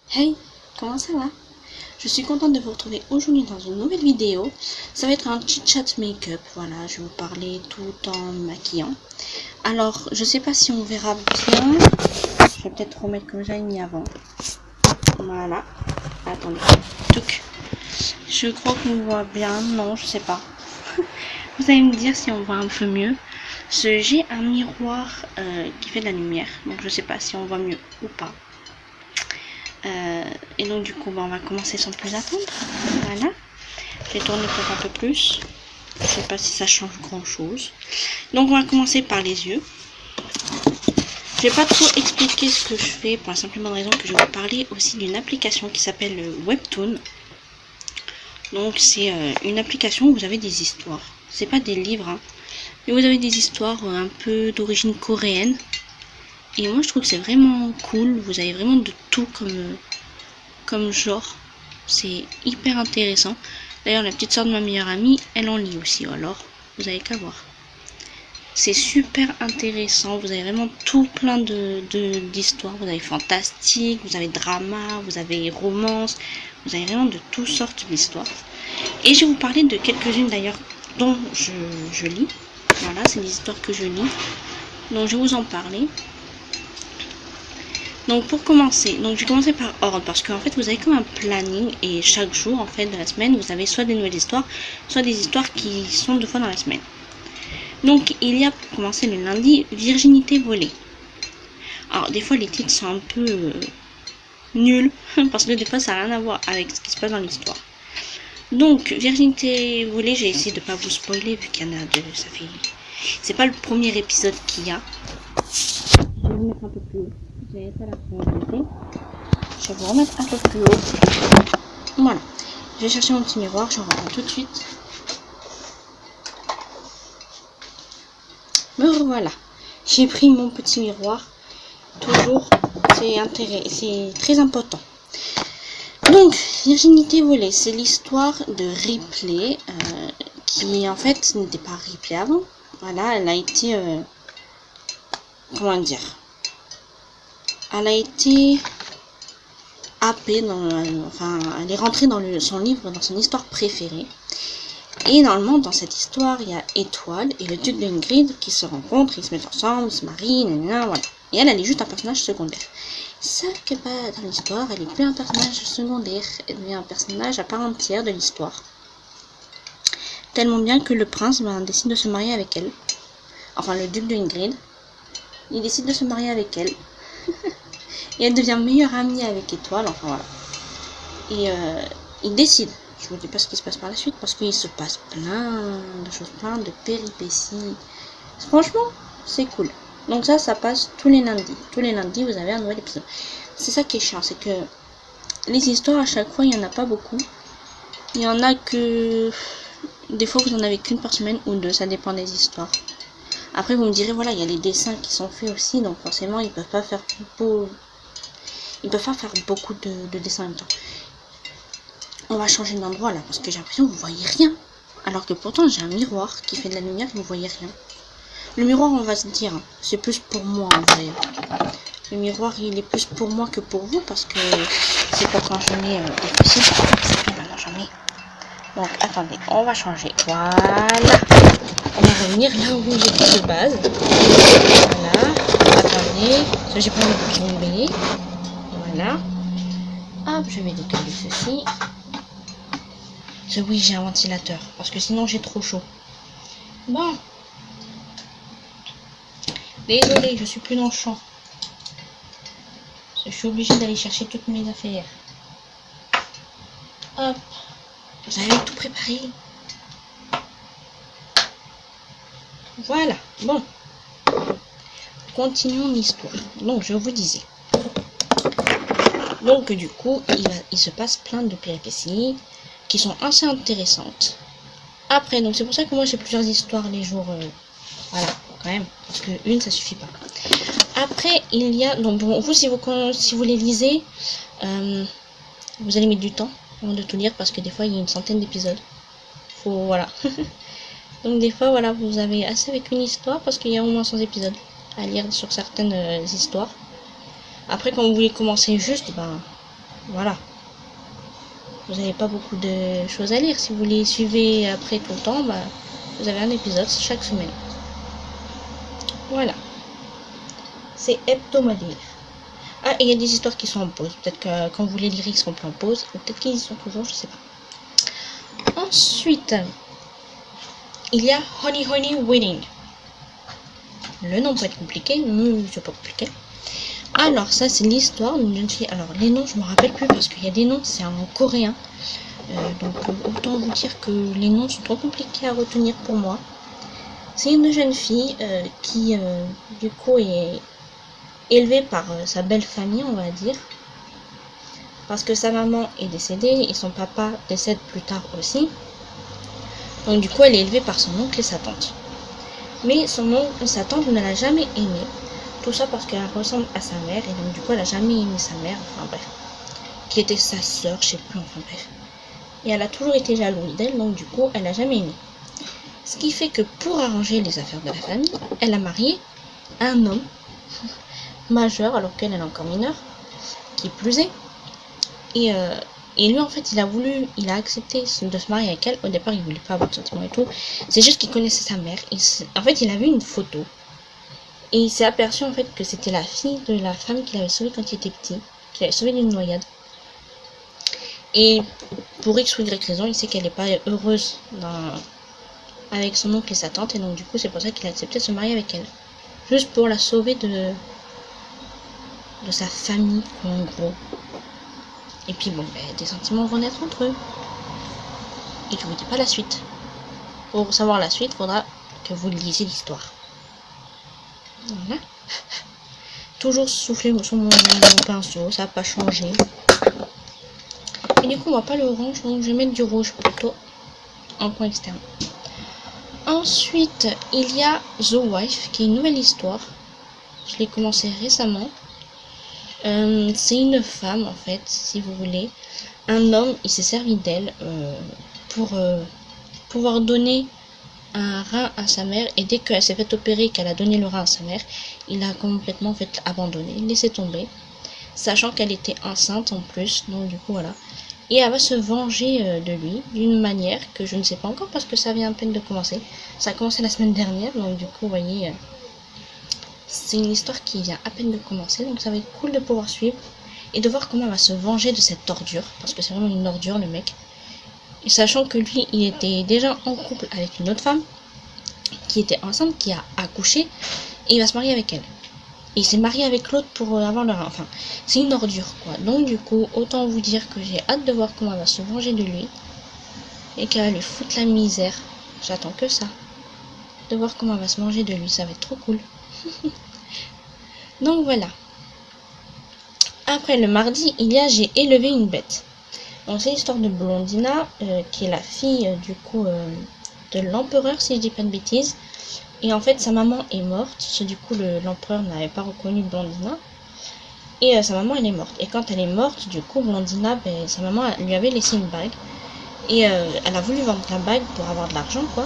Hey, comment ça va? Je suis contente de vous retrouver aujourd'hui dans une nouvelle vidéo. Ça va être un chit-chat make-up. Voilà, je vais vous parler tout en me maquillant. Alors, je sais pas si on verra bien. Je vais peut-être remettre comme j'avais mis avant. Voilà. Attendez. Touc. Je crois qu'on voit bien. Non, je sais pas. Vous allez me dire si on voit un peu mieux. J'ai un miroir qui fait de la lumière. Donc, je sais pas si on voit mieux ou pas. Et donc du coup on va commencer sans plus attendre. Voilà, je vais tourner peut-être un peu plus, je sais pas si ça change grand chose. Donc on va commencer par les yeux. Je vais pas trop expliquer ce que je fais pour la simple bonne raison que je vais vous parler aussi d'une application qui s'appelle Webtoon. Donc c'est une application où vous avez des histoires, c'est pas des livres hein, mais vous avez des histoires un peu d'origine coréenne. Et moi je trouve que c'est vraiment cool, vous avez vraiment de tout comme genre. C'est hyper intéressant. D'ailleurs, la petite soeur de ma meilleure amie, elle en lit aussi. Alors, vous avez qu'à voir. C'est super intéressant. Vous avez vraiment tout plein d'histoires. Vous avez fantastique, vous avez drama, vous avez romance. Vous avez vraiment de toutes sortes d'histoires. Et je vais vous parler de quelques-unes d'ailleurs dont je lis. Voilà, c'est des histoires que je lis. Donc, je vais vous en parler. Donc pour commencer, donc je vais commencer par ordre parce qu'en fait vous avez comme un planning et chaque jour en fait de la semaine vous avez soit des nouvelles histoires, soit des histoires qui sont 2 fois dans la semaine. Donc il y a pour commencer le lundi Virginité volée. Alors des fois les titres sont un peu nuls parce que des fois ça n'a rien à voir avec ce qui se passe dans l'histoire. Donc Virginité volée, j'ai essayé de pas vous spoiler vu qu'il y en a deux, ça fait... C'est pas le premier épisode qu'il y a. Je vais vous mettre un peu plus haut. Vous allez être à la fin. Je vais vous remettre un peu plus haut. Voilà. Je vais chercher mon petit miroir, je reviens tout de suite. Me revoilà. J'ai pris mon petit miroir. Toujours, c'est très important. Donc, Virginité volée, c'est l'histoire de Ripley, qui en fait n'était pas Ripley avant. Voilà, elle a été... comment dire? Elle a été happée enfin, elle est rentrée dans son livre, dans son histoire préférée. Et normalement, dans cette histoire, il y a Étoile et le duc d'Ingrid qui se rencontrent, ils se mettent ensemble, ils se marient, voilà. Et elle est juste un personnage secondaire. Sauf que dans l'histoire, elle n'est plus un personnage secondaire, elle est un personnage à part entière de l'histoire. Tellement bien que le prince décide de se marier avec elle. Enfin, le duc d'Ingrid. Il décide de se marier avec elle. Et elle devient meilleure amie avec Étoile, enfin voilà. Et il décide. Je vous dis pas ce qui se passe par la suite parce qu'il se passe plein de choses, plein de péripéties. Franchement, c'est cool. Donc ça passe tous les lundis. Tous les lundis, vous avez un nouvel épisode. C'est ça qui est chiant, c'est que les histoires, à chaque fois, il n'y en a pas beaucoup. Il y en a que... Des fois, vous en avez qu'une par semaine ou deux, ça dépend des histoires. Après, vous me direz, voilà, il y a les dessins qui sont faits aussi, donc forcément, ils peuvent pas faire beaucoup... Ils peuvent pas faire beaucoup de dessins en même temps. On va changer d'endroit là parce que j'ai l'impression que vous voyez rien. Alors que pourtant j'ai un miroir qui fait de la lumière et vous voyez rien. Le miroir, on va se dire, c'est plus pour moi en vrai. Le miroir il est plus pour moi que pour vous parce que c'est pas quand je mets des fessiers. Et maintenant j'en mets. Donc attendez, on va changer. Voilà. On va revenir là où j'étais de base. Voilà. Attendez. Ça j'ai pas envie de tomber. Voilà. Hop, je vais décaler ceci. Oui, j'ai un ventilateur, parce que sinon j'ai trop chaud. Bon. Désolée, je suis plus dans le champ. Je suis obligée d'aller chercher toutes mes affaires. Hop. J'avais tout préparé. Voilà. Bon. Continuons l'histoire. Donc, je vous disais. Donc, du coup, il se passe plein de péripéties qui sont assez intéressantes. Après, donc c'est pour ça que moi j'ai plusieurs histoires les jours. Voilà, quand même. Parce que une, ça suffit pas. Après, il y a... Donc bon, vous, si vous les lisez, vous allez mettre du temps avant de tout lire parce que des fois, il y a une centaine d'épisodes. Voilà. Donc des fois, voilà, vous avez assez avec une histoire parce qu'il y a au moins 100 épisodes à lire sur certaines histoires. Après, quand vous voulez commencer juste, ben... Voilà. Vous n'avez pas beaucoup de choses à lire. Si vous les suivez après tout le temps, bah, vous avez un épisode chaque semaine. Voilà. C'est hebdomadaire. Ah, et il y a des histoires qui sont en pause. Peut-être que quand vous les lirez, ils seront plus en pause. Ou peut-être qu'ils y sont toujours, je sais pas. Ensuite, il y a Honey Honey Wedding. Le nom peut être compliqué, mais c'est pas compliqué. Alors, ça, c'est l'histoire d'une jeune fille. Alors, les noms, je me rappelle plus parce qu'il y a des noms, c'est en coréen. Donc, autant vous dire que les noms sont trop compliqués à retenir pour moi. C'est une jeune fille qui, du coup, est élevée par sa belle famille, on va dire. Parce que sa maman est décédée et son papa décède plus tard aussi. Donc, du coup, elle est élevée par son oncle et sa tante. Mais son oncle et sa tante ne l'a jamais aimée. Tout ça parce qu'elle ressemble à sa mère et donc du coup elle a jamais aimé sa mère, enfin bref, qui était sa sœur, je sais plus, enfin bref. Et elle a toujours été jalouse d'elle, donc du coup elle a jamais aimé. Ce qui fait que pour arranger les affaires de la famille, elle a marié un homme majeur alors qu'elle est encore mineure, qui plus est. Et lui en fait il a accepté de se marier avec elle. Au départ il voulait pas avoir de sentiments et tout. C'est juste qu'il connaissait sa mère. En fait il a vu une photo. Et il s'est aperçu en fait que c'était la fille de la femme qu'il avait sauvée quand il était petit, qu'il avait sauvée d'une noyade. Et pour X ou Y raison, il sait qu'elle n'est pas heureuse avec son oncle et sa tante, et donc du coup c'est pour ça qu'il a accepté de se marier avec elle. Juste pour la sauver de sa famille, en gros. Et puis bon, des sentiments vont naître entre eux. Et je vous dis pas la suite. Pour savoir la suite, il faudra que vous lisiez l'histoire. Voilà. Toujours souffler sur mon pinceau, ça n'a pas changé. Et du coup, on voit pas le orange, donc je vais mettre du rouge plutôt en point externe. Ensuite, il y a The Wife, qui est une nouvelle histoire. Je l'ai commencé récemment. C'est une femme, en fait, si vous voulez. Un homme, il s'est servi d'elle pour pouvoir donner un rein à sa mère, et dès qu'elle s'est fait opérer, qu'elle a donné le rein à sa mère, il a complètement fait abandonné, laissé tomber, sachant qu'elle était enceinte en plus, donc du coup voilà. Et elle va se venger de lui d'une manière que je ne sais pas encore parce que ça vient à peine de commencer. Ça a commencé la semaine dernière, donc du coup vous voyez, c'est une histoire qui vient à peine de commencer, donc ça va être cool de pouvoir suivre et de voir comment elle va se venger de cette ordure, parce que c'est vraiment une ordure le mec. Et sachant que lui, il était déjà en couple avec une autre femme, qui était enceinte, qui a accouché, et il va se marier avec elle. Et il s'est marié avec l'autre pour avoir leur... Enfin, c'est une ordure, quoi. Donc du coup, autant vous dire que j'ai hâte de voir comment elle va se venger de lui, et qu'elle va lui foutre la misère. J'attends que ça. De voir comment elle va se manger de lui, ça va être trop cool. Donc voilà. Après le mardi, il y a J'ai élevé une bête. Donc c'est l'histoire de Blondina, qui est la fille du coup de l'empereur, si je dis pas de bêtises. Et en fait sa maman est morte, du coup l'empereur n'avait pas reconnu Blondina. Et sa maman elle est morte. Et quand elle est morte, du coup Blondina, sa maman lui avait laissé une bague. Et elle a voulu vendre la bague pour avoir de l'argent, quoi.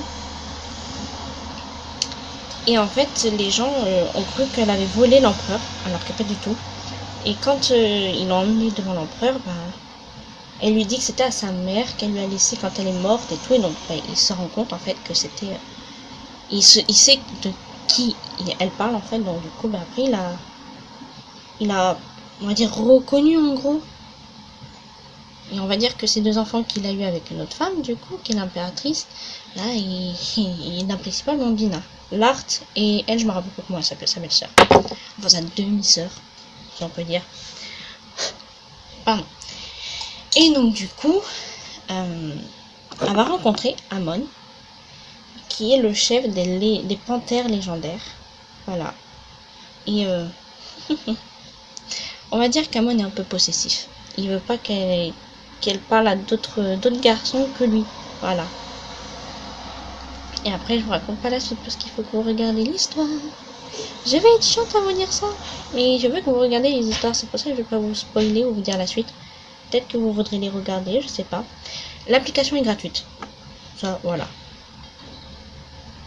Et en fait les gens ont cru qu'elle avait volé l'empereur, alors que pas du tout. Et quand ils l'ont emmenée devant l'empereur, elle lui dit que c'était à sa mère qu'elle lui a laissé quand elle est morte et tout. Et donc il se rend compte en fait que c'était... il sait de qui elle parle en fait. Donc du coup après il a on va dire reconnu en gros. Et on va dire que ces deux enfants qu'il a eu avec une autre femme du coup, qui est l'impératrice, là il n'apprécie pas Blondina. L'Art et elle, je me rappelle pas comment elle s'appelle, sa belle-sœur. Enfin sa demi-sœur, si on peut dire. Pardon. Et donc du coup, elle va rencontrer Amon, qui est le chef des panthères légendaires. Voilà. Et on va dire qu'Amon est un peu possessif. Il veut pas qu'elle parle à d'autres garçons que lui. Voilà. Et après, je vous raconte pas la suite parce qu'il faut que vous regardiez l'histoire. Je vais être chiante à vous dire ça, mais je veux que vous regardiez les histoires. C'est pour ça que je vais pas vous spoiler ou vous dire la suite. Peut-être que vous voudrez les regarder, je sais pas. L'application est gratuite. Ça, voilà.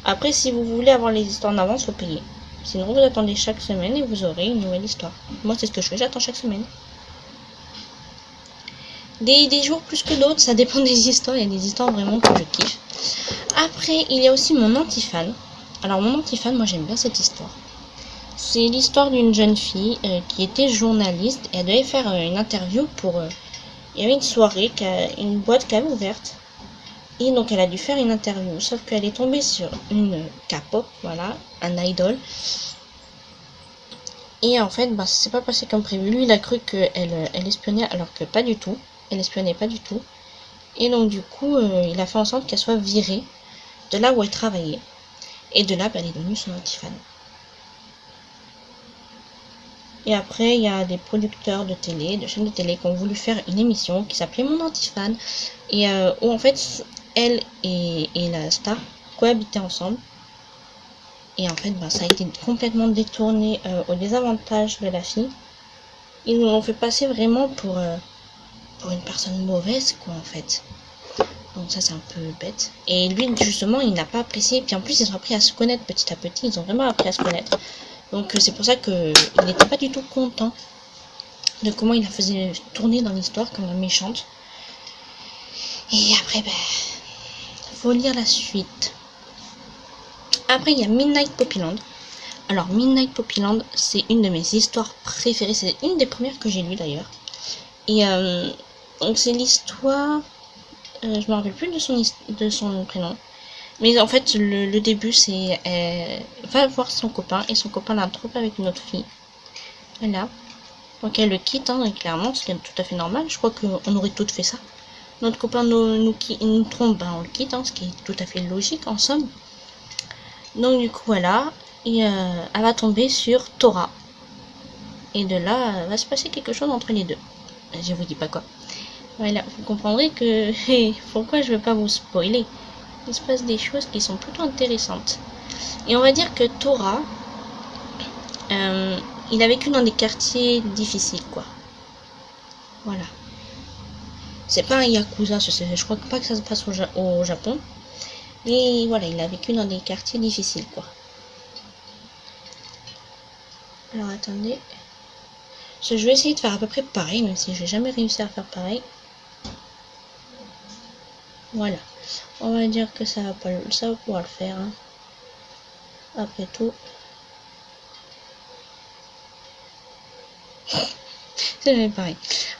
Après, si vous voulez avoir les histoires en avance, faut payer. Sinon, vous attendez chaque semaine et vous aurez une nouvelle histoire. Moi, c'est ce que je fais, j'attends chaque semaine. Des jours plus que d'autres, ça dépend des histoires. Il y a des histoires vraiment que je kiffe. Après, il y a aussi mon anti-fan. Alors, mon anti-fan, moi j'aime bien cette histoire. C'est l'histoire d'une jeune fille qui était journaliste et elle devait faire une interview pour... il y avait une soirée, une boîte qu'elle avait ouverte. Et donc elle a dû faire une interview. Sauf qu'elle est tombée sur une K-pop, voilà, un idol. Et en fait, bah, ça s'est pas passé comme prévu. Lui, il a cru qu'elle elle espionnait alors que pas du tout. Elle espionnait pas du tout. Et donc du coup, il a fait en sorte qu'elle soit virée de là où elle travaillait. Et de là, bah, elle est devenue son anti-fan. Et après, il y a des producteurs de télé, de chaînes de télé qui ont voulu faire une émission qui s'appelait Mon Anti-Fan. Et où en fait, elle et la star cohabitaient ensemble. Et en fait, bah, ça a été complètement détourné au désavantage de la fille. Ils nous l'ont fait passer vraiment pour une personne mauvaise, quoi, en fait. Donc ça, c'est un peu bête. Et lui, justement, il n'a pas apprécié. Puis en plus, ils ont appris à se connaître petit à petit. Ils ont vraiment appris à se connaître. Donc c'est pour ça qu'il n'était pas du tout content de comment il la faisait tourner dans l'histoire comme la méchante. Et après, ben, faut lire la suite. Après, il y a Midnight Poppyland. Alors, Midnight Poppyland, c'est une de mes histoires préférées. C'est une des premières que j'ai lues d'ailleurs. Et donc, c'est l'histoire... je me rappelle plus de son prénom. Mais en fait, le début, c'est... elle va voir son copain et son copain la trompe avec une autre fille. Voilà. Donc elle le quitte, hein, et clairement, c'est tout à fait normal. Je crois qu'on aurait toutes fait ça. Notre copain nous trompe, ben on le quitte, hein, ce qui est tout à fait logique en somme. Donc du coup, voilà. Et elle va tomber sur Tora. Et de là, va se passer quelque chose entre les deux. Je vous dis pas quoi. Voilà, vous comprendrez que... pourquoi je veux pas vous spoiler. Il se passe des choses qui sont plutôt intéressantes. Et on va dire que Tora, il a vécu dans des quartiers difficiles, quoi. Voilà. C'est pas un yakuza, je crois pas que ça se passe au Japon. Mais voilà, il a vécu dans des quartiers difficiles, quoi. Alors attendez. Je vais essayer de faire à peu près pareil, même si j'ai jamais réussi à faire pareil. Voilà. On va dire que ça va pouvoir le faire. Hein. Après tout. C'est jamais pareil.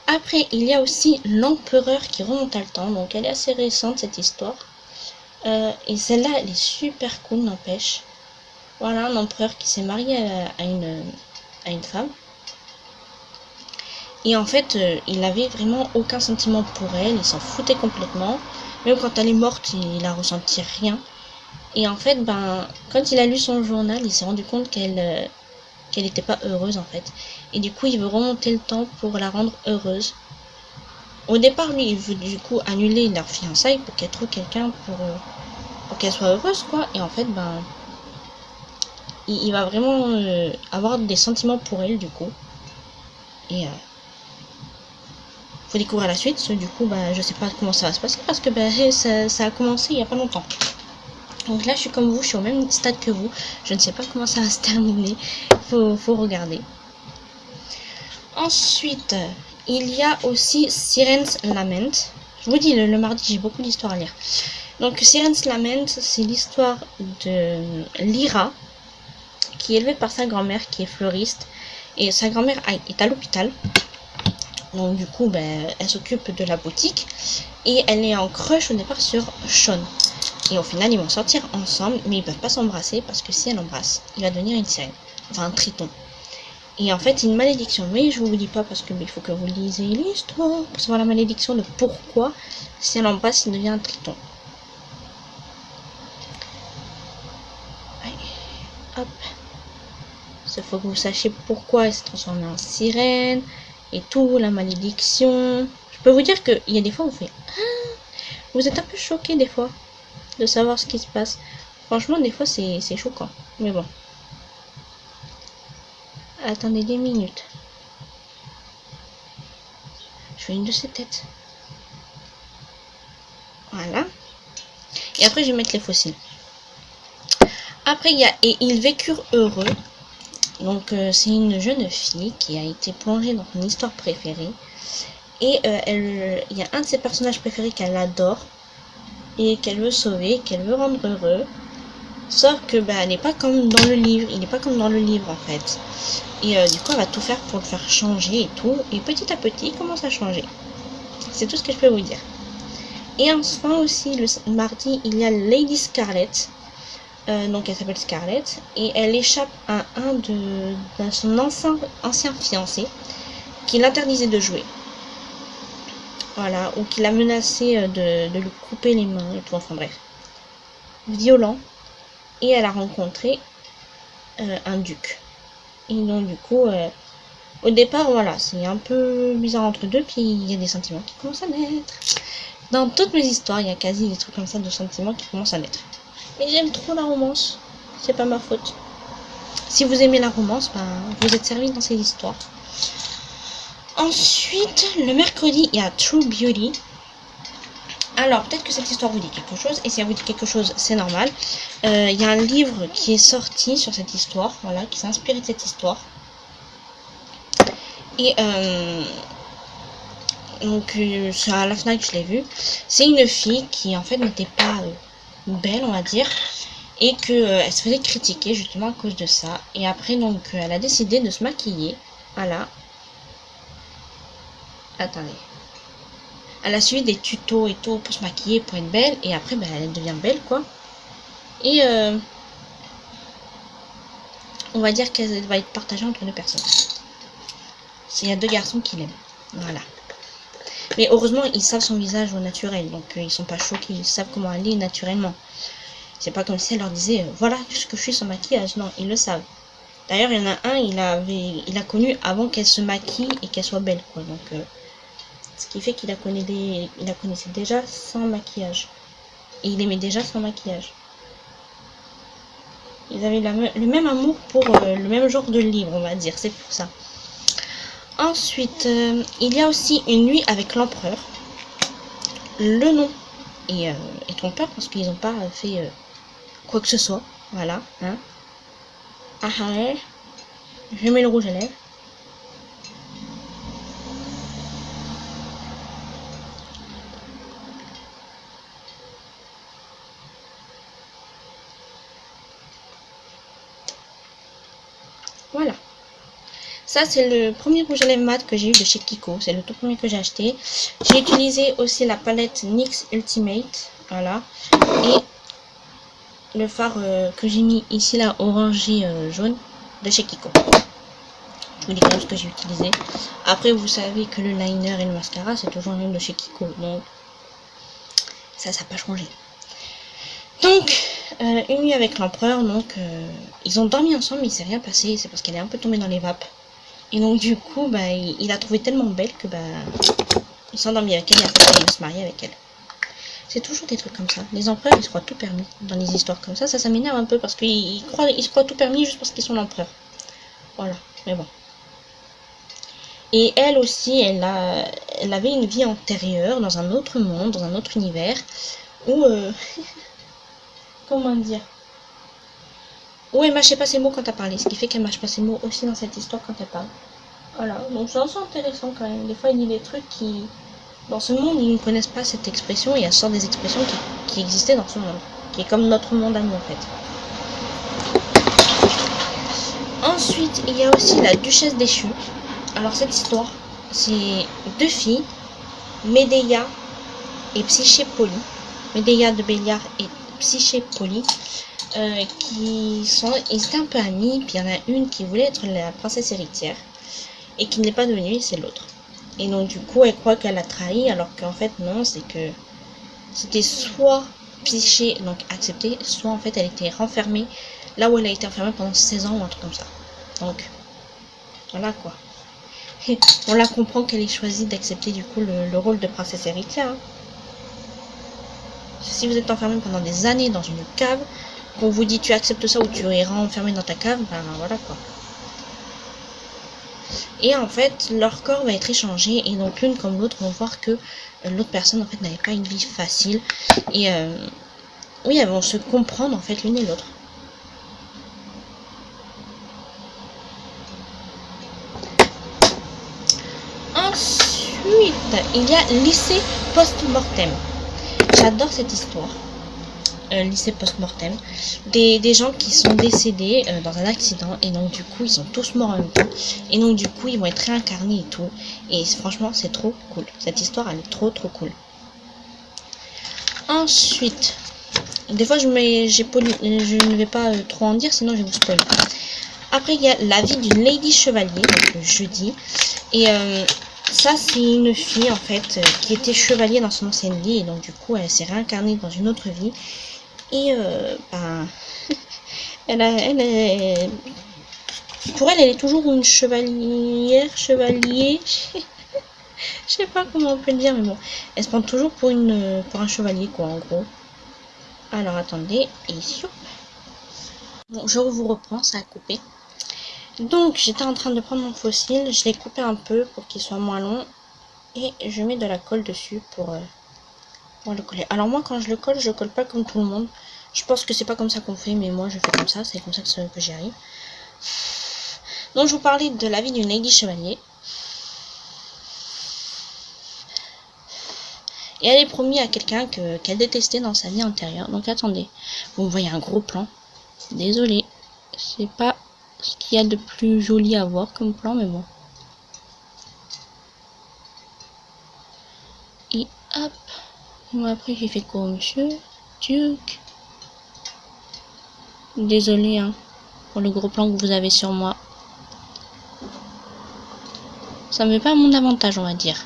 Après, il y a aussi l'empereur qui remonte à le temps. Donc elle est assez récente cette histoire. Et celle-là, elle est super cool, n'empêche. Voilà, un empereur qui s'est marié à une femme. Et en fait, il avait vraiment aucun sentiment pour elle, il s'en foutait complètement. Même quand elle est morte, il a ressenti rien. Et en fait, ben, quand il a lu son journal, il s'est rendu compte qu'elle n'était pas heureuse en fait. Et du coup, il veut remonter le temps pour la rendre heureuse. Au départ, lui, il veut du coup annuler leur fiançailles pour qu'elle trouve quelqu'un pour qu'elle soit heureuse, quoi. Et en fait, ben, il va vraiment avoir des sentiments pour elle, du coup. Et faut découvrir la suite. Du coup, bah, je sais pas comment ça va se passer parce que bah, ça a commencé il y a pas longtemps. Donc là, je suis comme vous, je suis au même stade que vous. Je ne sais pas comment ça va se terminer. Faut regarder. Ensuite, il y a aussi Siren's Lament. Je vous dis, le mardi, j'ai beaucoup d'histoires à lire. Donc, Siren's Lament, c'est l'histoire de Lyra, qui est élevée par sa grand-mère, qui est fleuriste. Et sa grand-mère est à l'hôpital. Donc, du coup, ben, elle s'occupe de la boutique. Et elle est en crush au départ sur Sean. Et au final, ils vont sortir ensemble, mais ils peuvent pas s'embrasser parce que si elle embrasse, il va devenir une sirène. Enfin, un triton. Et en fait, une malédiction. Mais je vous dis pas parce que il faut que vous lisez l'histoire pour savoir la malédiction de pourquoi, si elle embrasse, il devient un triton. Allez, hop. Il faut que vous sachiez pourquoi elle s'est transformée en sirène et tout, la malédiction. Je peux vous dire qu'il y a des fois où vous faites vous êtes un peu choqué des fois de savoir ce qui se passe. Franchement, des fois, c'est choquant. Mais bon. Attendez des minutes. Je fais une de ces têtes. Voilà. Et après, je vais mettre les fossiles. Après, il y a Et ils vécurent heureux. Donc, c'est une jeune fille qui a été plongée dans son histoire préférée. Et il y a un de ses personnages préférés qu'elle adore et qu'elle veut sauver, qu'elle veut rendre heureux. Sauf que elle n'est pas comme dans le livre, il n'est pas comme dans le livre en fait. Et du coup elle va tout faire pour le faire changer et tout. Et petit à petit il commence à changer. C'est tout ce que je peux vous dire. Et enfin aussi le mardi il y a Lady Scarlet. Donc elle s'appelle Scarlett. Et elle échappe à un de son ancien fiancé qui l'interdisait de jouer. Voilà, ou qui l'a menacé de lui couper les mains et tout, enfin bref. Violent. Et elle a rencontré un duc. Et donc du coup, au départ, voilà, c'est un peu bizarre entre deux, puis il y a des sentiments qui commencent à naître. Dans toutes mes histoires, il y a quasi des trucs comme ça de sentiments qui commencent à naître. Mais j'aime trop la romance, c'est pas ma faute. Si vous aimez la romance, vous êtes servi dans ces histoires. Ensuite, le mercredi, il y a True Beauty. Alors, peut-être que cette histoire vous dit quelque chose, et si elle vous dit quelque chose, c'est normal. Il y a un livre qui est sorti sur cette histoire, voilà, qui s'est inspiré de cette histoire. Et donc, à la FNAC, je l'ai vu. C'est une fille qui, en fait, n'était pas belle, on va dire, et qu'elle se faisait critiquer justement à cause de ça. Et après, donc, elle a décidé de se maquiller, voilà. Attendez. Elle a suivi des tutos et tout pour se maquiller, pour être belle. Et après, elle devient belle, quoi. Et on va dire qu'elle va être partagée entre deux personnes. Il y a deux garçons qui l'aiment. Voilà. Mais heureusement, ils savent son visage au naturel. Donc, ils sont pas choqués. Ils savent comment elle est naturellement. C'est pas comme si elle leur disait voilà ce que je suis sans maquillage. Non, ils le savent. D'ailleurs, il y en a un, il a connu avant qu'elle se maquille et qu'elle soit belle, quoi. Donc, ce qui fait qu'il la connaissait déjà sans maquillage. Et il aimait déjà sans maquillage. Ils avaient le même amour pour le même genre de livre, on va dire. C'est pour ça. Ensuite, il y a aussi Une nuit avec l'empereur. Le nom est trompeur parce qu'ils n'ont pas fait quoi que ce soit. Voilà. Hein. Ah, je mets le rouge à lèvres. Voilà. Ça, c'est le premier rouge à lèvres mat que j'ai eu de chez Kiko. C'est le tout premier que j'ai acheté. J'ai utilisé aussi la palette NYX Ultimate. Voilà. Et le fard que j'ai mis ici, là, orangé jaune, de chez Kiko. Je vous dis quand même ce que j'ai utilisé. Après, vous savez que le liner et le mascara, c'est toujours le même de chez Kiko. Donc, ça n'a pas changé. Donc, une nuit avec l'empereur. Donc, ils ont dormi ensemble, mais il s'est rien passé. C'est parce qu'elle est un peu tombée dans les vapes. Et donc du coup, il a trouvé tellement belle que il s'est endormi avec elle et après il va se marier avec elle. C'est toujours des trucs comme ça. Les empereurs, ils se croient tout permis dans les histoires comme ça. Ça m'énerve un peu parce qu'ils se croient tout permis juste parce qu'ils sont l'empereur. Voilà, mais bon. Et elle aussi, elle avait une vie antérieure dans un autre monde, dans un autre univers, où comment dire, où elle mâchait pas ses mots quand elle parlait, ce qui fait qu'elle mâche pas ses mots aussi dans cette histoire quand elle parle. Voilà, donc c'est assez intéressant quand même. Des fois, il dit des trucs qui, dans ce monde, ils ne connaissent pas cette expression et elle sort des expressions qui existaient dans ce monde, qui est comme notre monde à nous en fait. Ensuite, il y a aussi la Duchesse déchue. Alors cette histoire, c'est deux filles, Médéia et Psyché Poly. Médéia de Béliard et Psyché Poly. Ils étaient un peu amis, puis il y en a une qui voulait être la princesse héritière et qui ne l'est pas devenue, c'est l'autre. Et donc du coup elle croit qu'elle a trahi alors qu'en fait non, c'est que c'était soit Psyché donc accepté, soit en fait elle était renfermée là où elle a été enfermée pendant 16 ans ou un truc comme ça. Donc voilà quoi. Et on la comprend qu'elle ait choisi d'accepter du coup le rôle de princesse héritière. Hein. Si vous êtes enfermé pendant des années dans une cave, qu'on vous dit tu acceptes ça ou tu iras enfermé dans ta cave, voilà quoi. Et en fait, leur corps va être échangé et donc l'une comme l'autre vont voir que l'autre personne en fait n'avait pas une vie facile et oui, elles vont se comprendre en fait l'une et l'autre. Ensuite, Ensuite, il y a lycée post-mortem. J'adore cette histoire. Lycée post-mortem. Des gens qui sont décédés dans un accident. Et donc, du coup, ils sont tous morts en même temps. Et donc, du coup, ils vont être réincarnés et tout. Et franchement, c'est trop cool. Cette histoire, elle est trop cool. Ensuite, des fois, je ne vais pas trop en dire, sinon je vais vous spoiler. Après, il y a la vie d'une Lady Chevalier, donc le jeudi. Et ça, c'est une fille, en fait, qui était chevalier dans son ancienne vie. Et donc, du coup, elle s'est réincarnée dans une autre vie. Et, ben... Pour elle, elle est toujours une chevalier. Je sais pas comment on peut le dire, mais bon. Elle se prend toujours pour un chevalier, quoi, en gros. Alors, attendez. Et bon, je vous reprends, ça a coupé. Donc, j'étais en train de prendre mon fossile. Je l'ai coupé un peu pour qu'il soit moins long. Et je mets de la colle dessus pour le coller. Alors, moi, quand je le colle pas comme tout le monde. Je pense que c'est pas comme ça qu'on fait, mais moi, je fais comme ça. C'est comme ça que j'y arrive. Donc, je vous parlais de la vie d'une Lady Chevalier. Et elle est promise à quelqu'un qu'elle détestait dans sa vie antérieure. Donc, attendez. Vous voyez un gros plan. Désolée. C'est pas ce qu'il y a de plus joli à voir comme plan, mais bon. Et hop. Moi, après, j'ai fait quoi, monsieur Duke? Désolé, hein, pour le gros plan que vous avez sur moi. Ça me met pas à mon avantage, on va dire.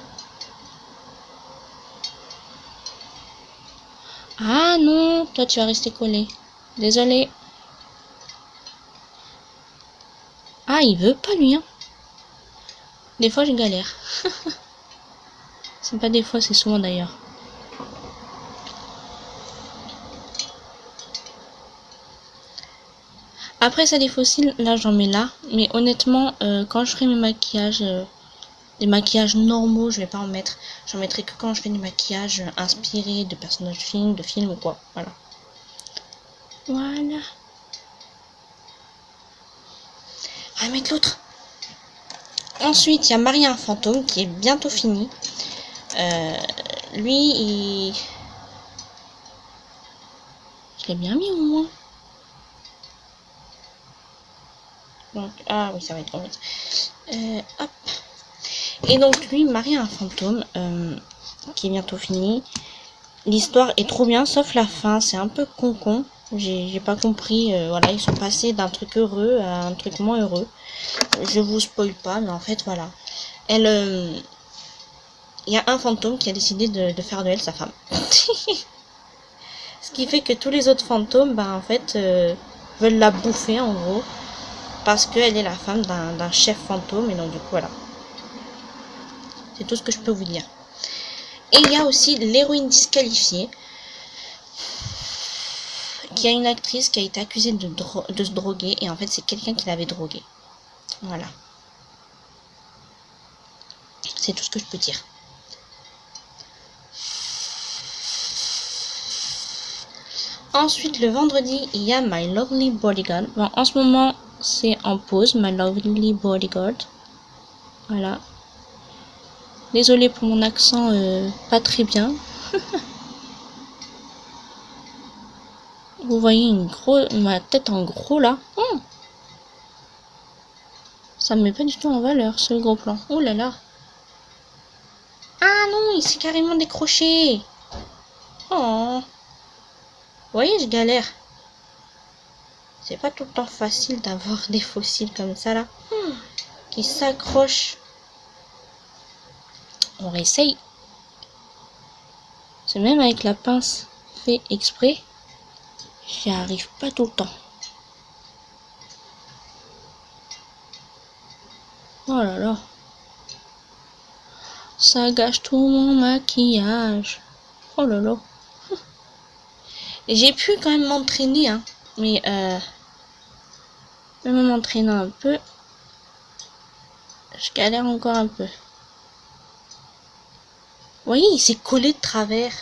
Ah non, toi, tu vas rester collé. Désolé. Ah, il veut pas, lui, hein. Des fois, je galère. C'est pas des fois, c'est souvent, d'ailleurs. Après, ça, des fossiles, là, j'en mets là. Mais honnêtement, quand je ferai mes maquillages, des maquillages normaux, je vais pas en mettre. J'en mettrai que quand je fais des maquillages inspirés de personnages de films ou quoi. Voilà. Voilà. On va mettre l'autre. Ensuite, il y a Marie un fantôme qui est bientôt fini. Lui, il... Je l'ai bien mis au moins. Donc, ah oui, ça va être trop vite. Hop. Et donc, lui, Marie un fantôme qui est bientôt fini. L'histoire est trop bien, sauf la fin. C'est un peu con. J'ai pas compris. Voilà, ils sont passés d'un truc heureux à un truc moins heureux. Je vous spoil pas, mais en fait, voilà. Elle... Il y a un fantôme qui a décidé de faire de elle sa femme. Ce qui fait que tous les autres fantômes, bah, en fait, veulent la bouffer, en gros. Parce qu'elle est la femme d'un chef fantôme. Et donc, du coup, voilà. C'est tout ce que je peux vous dire. Et il y a aussi l'héroïne disqualifiée. Qui a une actrice qui a été accusée de se droguer. Et en fait, c'est quelqu'un qui l'avait droguée. Voilà. C'est tout ce que je peux dire. Ensuite, le vendredi, il y a My Lovely Bodyguard. Bon, en ce moment, c'est en pause, My Lovely Bodyguard. Voilà. Désolée pour mon accent pas très bien. Vous voyez ma tête en gros là. Ça me met pas du tout en valeur ce gros plan. Oh là là. Ah non, il s'est carrément décroché. Oh. Vous voyez, je galère. C'est pas tout le temps facile d'avoir des fossiles comme ça là. Qui s'accrochent. On réessaye. C'est même avec la pince fait exprès. J'y arrive pas tout le temps. Oh là là. Ça gâche tout mon maquillage. Oh là là. J'ai pu quand même m'entraîner, hein. Mais même m'entraîner un peu, je galère encore un peu. Vous voyez, il s'est collé de travers.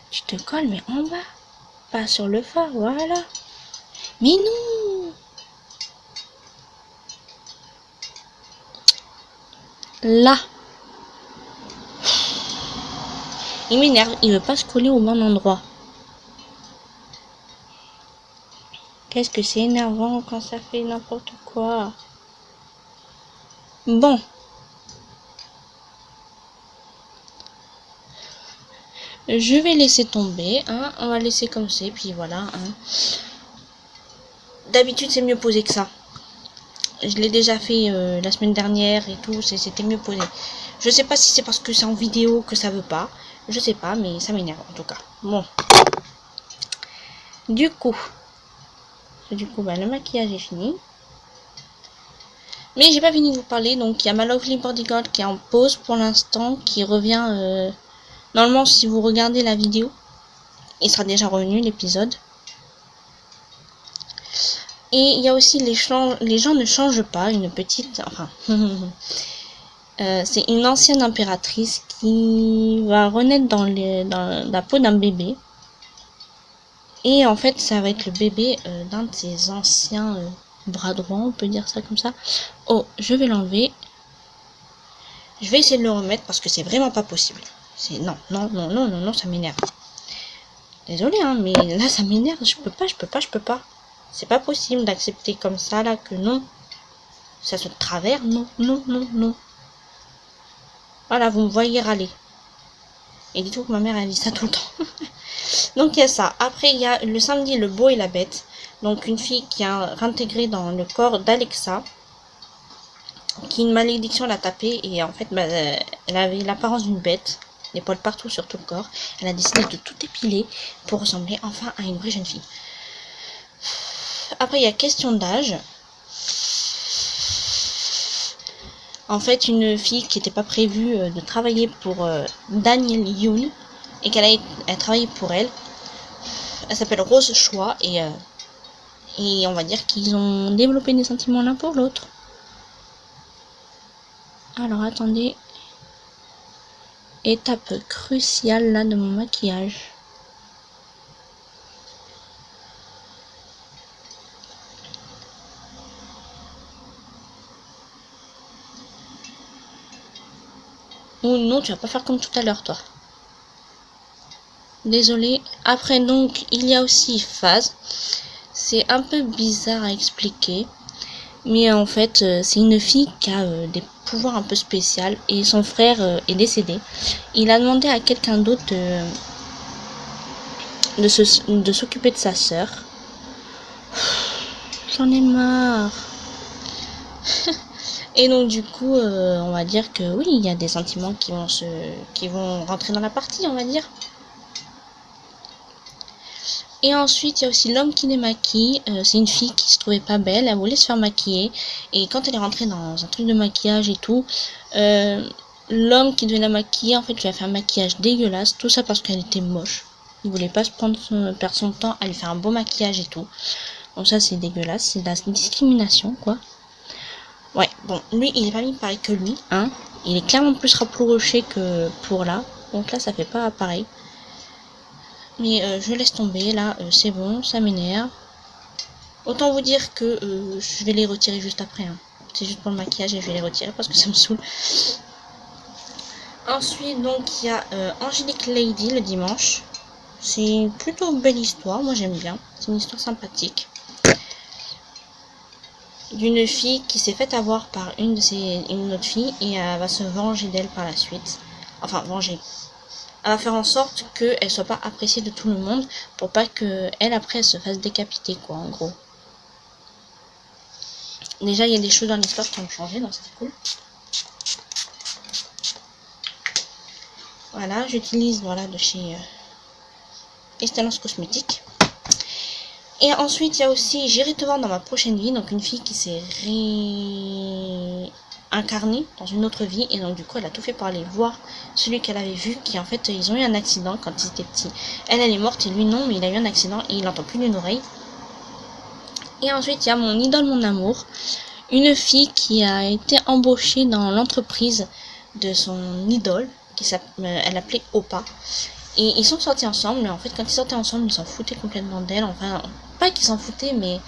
Tu te colles, mais en bas. Pas sur le fard, voilà. Mais non. Là. Il m'énerve, il veut pas se coller au bon endroit. Qu'est-ce que c'est énervant quand ça fait n'importe quoi. Bon. Je vais laisser tomber, hein. On va laisser comme c'est, puis voilà, hein. D'habitude, c'est mieux posé que ça. Je l'ai déjà fait la semaine dernière et tout, c'était mieux posé. Je sais pas si c'est parce que c'est en vidéo que ça veut pas. Je sais pas, mais ça m'énerve en tout cas. Bon. Du coup, le maquillage est fini. Mais j'ai pas fini de vous parler, donc il y a ma Lovely Bodyguard qui est en pause pour l'instant, qui revient... Normalement, si vous regardez la vidéo, il sera déjà revenu l'épisode. Et il y a aussi les gens ne changent pas, une petite... Enfin... c'est une ancienne impératrice qui va renaître dans la peau d'un bébé. Et en fait, ça va être le bébé d'un de ses anciens bras droits, on peut dire ça comme ça. Oh, je vais l'enlever. Je vais essayer de le remettre parce que c'est vraiment pas possible. Non, ça m'énerve. Désolée, hein, mais là, ça m'énerve. Je peux pas. C'est pas possible d'accepter comme ça, là, que non. Ça se travers, non. Voilà, vous me voyez râler. Et dites-vous que ma mère, elle dit ça tout le temps. Donc, il y a ça. Après, il y a le samedi, le beau et la bête. Donc, une fille qui a réintégré dans le corps d'Alexa. Qui une malédiction l'a tapée. Et en fait, elle avait l'apparence d'une bête. Les poils partout sur tout le corps. Elle a décidé de tout épiler pour ressembler enfin à une vraie jeune fille. Après, il y a question d'âge. En fait, une fille qui n'était pas prévue de travailler pour Daniel Yoon et qu'elle a travaillé pour elle. Elle s'appelle Rose Choi et on va dire qu'ils ont développé des sentiments l'un pour l'autre. Alors, attendez. Étape cruciale là de mon maquillage. Oh non, tu vas pas faire comme tout à l'heure, toi. Désolée. Après, donc, il y a aussi Phase. C'est un peu bizarre à expliquer. Mais en fait, c'est une fille qui a des pouvoirs un peu spéciaux. Et son frère est décédé. Il a demandé à quelqu'un d'autre de s'occuper de sa sœur. J'en ai marre. Et donc du coup, on va dire que oui, il y a des sentiments qui vont rentrer dans la partie, on va dire. Et ensuite, il y a aussi l'homme qui démaquille. C'est une fille qui se trouvait pas belle, elle voulait se faire maquiller. Et quand elle est rentrée dans un truc de maquillage et tout, l'homme qui devait la maquiller, en fait, lui a fait un maquillage dégueulasse. Tout ça parce qu'elle était moche. Il voulait pas perdre son temps à lui faire un beau maquillage et tout. Donc ça, c'est dégueulasse, c'est de la discrimination, quoi. Ouais, bon, lui, il est pas mis pareil que lui, hein. Il est clairement plus rapproché que pour là. Donc là, ça fait pas pareil. Mais je laisse tomber, là, c'est bon, ça m'énerve. Autant vous dire que je vais les retirer juste après, hein. C'est juste pour le maquillage et je vais les retirer parce que ça me saoule. Ensuite, donc, il y a Angélique Lady le dimanche. C'est plutôt une belle histoire, moi j'aime bien. C'est une histoire sympathique. D'une fille qui s'est fait avoir par une autre fille et elle va se venger d'elle par la suite. Enfin, venger. Elle va faire en sorte qu'elle soit pas appréciée de tout le monde pour pas que elle après elle se fasse décapiter, quoi, en gros. Déjà, il y a des choses dans l'histoire qui ont changé, donc c'est cool. Voilà, j'utilise de chez Excellence Cosmétique. Et ensuite, il y a aussi J'irai te voir dans ma prochaine vie. Donc, une fille qui s'est réincarnée dans une autre vie. Et donc, du coup, elle a tout fait pour aller voir celui qu'elle avait vu. Qui, en fait, ils ont eu un accident quand ils étaient petits. Elle est morte et lui, non. Mais il a eu un accident et il n'entend plus d'une oreille. Et ensuite, il y a mon idole, mon amour. Une fille qui a été embauchée dans l'entreprise de son idole. Elle l'appelait Opa. Et ils sont sortis ensemble, mais en fait, quand ils sortaient ensemble, ils s'en foutaient complètement d'elle. Enfin, pas qu'ils s'en foutaient, mais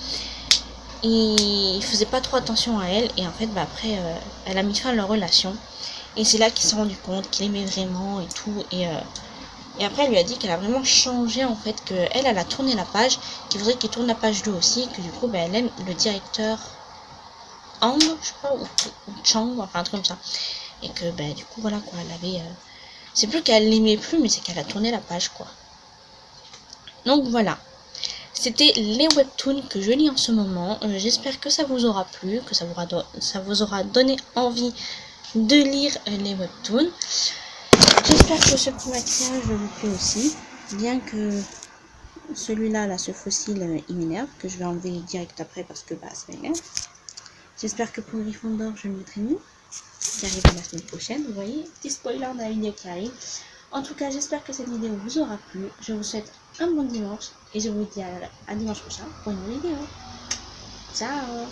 il faisait pas trop attention à elle. Et en fait, bah, après, elle a mis fin à leur relation. Et c'est là qu'il s'est rendu compte qu'il aimait vraiment et tout. Et après, elle lui a dit qu'elle a vraiment changé, en fait, qu'elle, elle a tourné la page, qu'il faudrait qu'il tourne la page lui aussi, et que du coup, bah, elle aime le directeur Hang, je crois, ou Chang, enfin un truc comme ça. Et que, bah, du coup, voilà, quoi, elle avait... C'est plus qu'elle l'aimait plus, mais c'est qu'elle a tourné la page, quoi. Donc, voilà. C'était les webtoons que je lis en ce moment. J'espère que ça vous aura plu, que ça vous aura donné envie de lire les webtoons. J'espère que ce petit maquillage vous plaît aussi, bien que celui-là, là, ce fossile, il m'énerve, que je vais enlever direct après parce que bah, ça m'énerve. J'espère que pour Gryffondor, je le mettrai mieux, qui arrive la semaine prochaine, vous voyez, petit spoiler dans la vidéo qui arrive. En tout cas, j'espère que cette vidéo vous aura plu. Je vous souhaite un bon dimanche et je vous dis à dimanche prochain pour une nouvelle vidéo. Ciao!